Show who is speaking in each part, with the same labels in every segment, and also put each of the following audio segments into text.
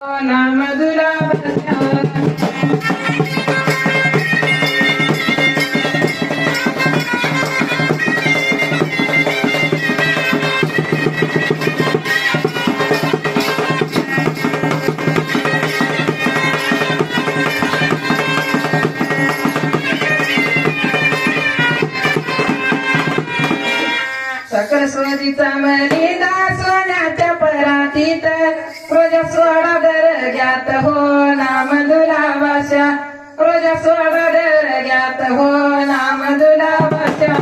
Speaker 1: नाम दुरावस्या सकल स्वजीचा मलिदा सोन्याच्या परातीत रोज सोडा दर्ग्यात हो नाम दुरावस्या रोज सोडा दर्ग्यात हो नाम दुरावस्या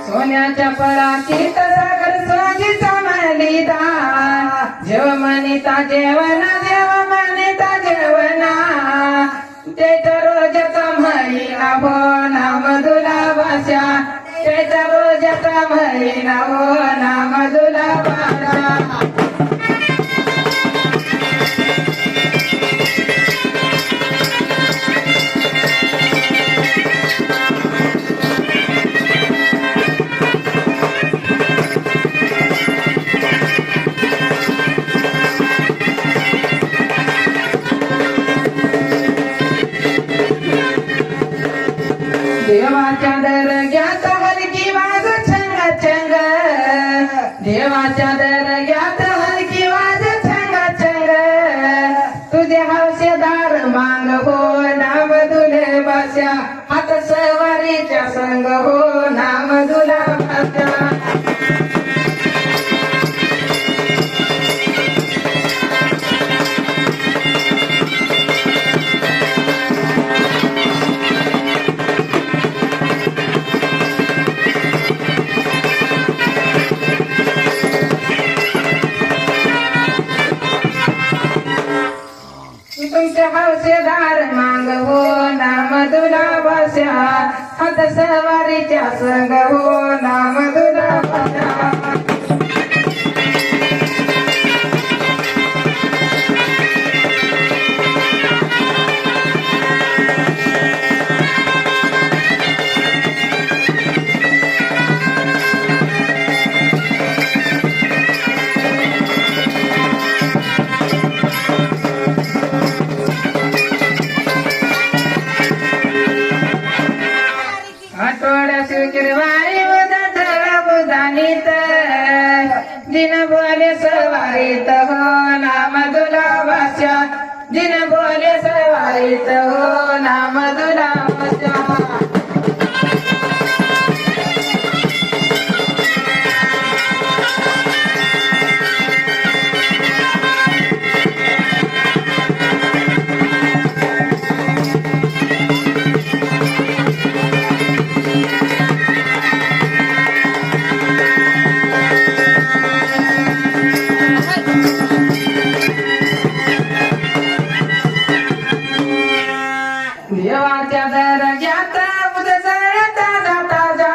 Speaker 1: सोन्याच्या परातीत साखर सोजीचा मलिदा जेव म्हणिता जेवणा जेव म्हणिता जेवणा त्याच्या रोजचा महिना हो नाम दुरावस्या त्याच्या रोजचा महिना हो नाम दुरावस्या देवाच्या दर्ग्यात हलकी वाज छंग छंग देवाच्या दर्ग्यात हलकी वाज छंग छंग तुझे हौसेदार मांग हो नाम दुरावस्या हात सवारीच्या संग हो नाम दुरावस्या तुमच्या हौसेदार मांग हो नाम दुरावस्या हात सवारीच्या संग हो नाम दुरावस्या शुक्रवारी बुधानीत दिन बोले सवारीत हो नाम दुरावस्या दिन बोले सवारीत हो नाम दुरावस्या देवाच्या दर्ग्यात उद जळता जाता जा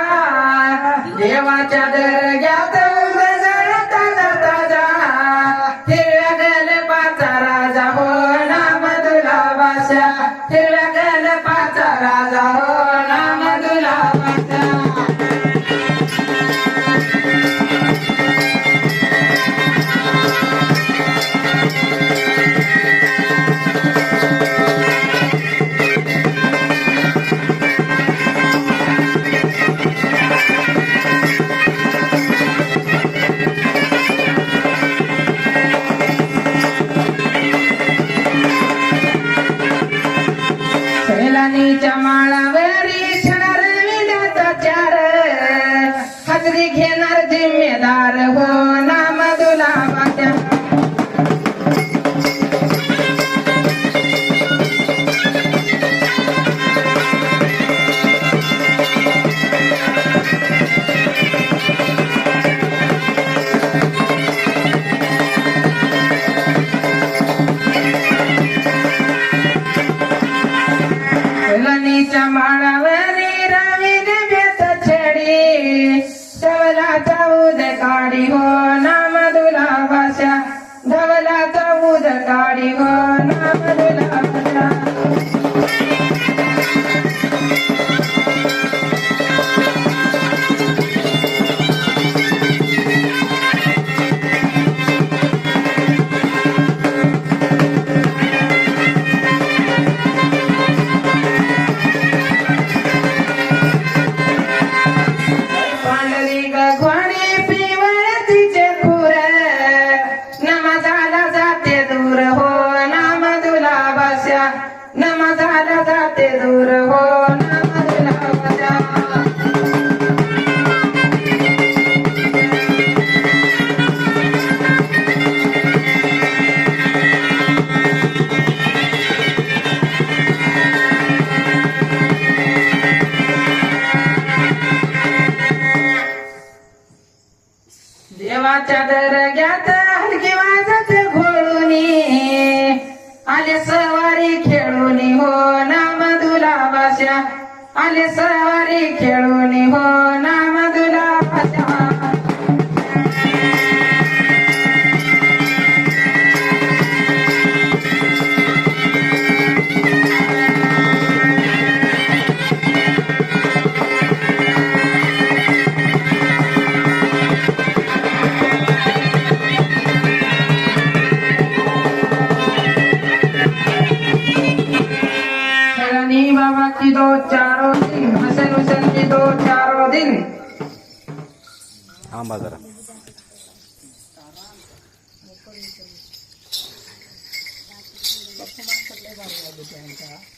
Speaker 1: देवाच्या दर्ग्यात उद जळता जाता जा हिरव्या गलपाचा राजा हो नाम दुरावस्या हिरव्या गलपाचा राजा हो नाम दुरावस्या सैलानीच्या माळावरी क्षणार विद्याचा चार हजरी घेणार जिम्मेदार हो नाम दुरावस्या सैलानीच्या माळावरी रवी बेत छेडी सवलाचा उद काढी हो देवाच्या दर्ग्यात हलकी वाजत घोळूनी आले सवारी खेळूनी हो नाम तुला बस्या आले सवारी खेळूनी हो नाम तुला बस्या शरणी बाबा की दो चारों दिन हसन हुसैन की दो चारों दिन
Speaker 2: आंबा जरा
Speaker 3: पप्पा मागच्या लय भारी वाजवते आमचा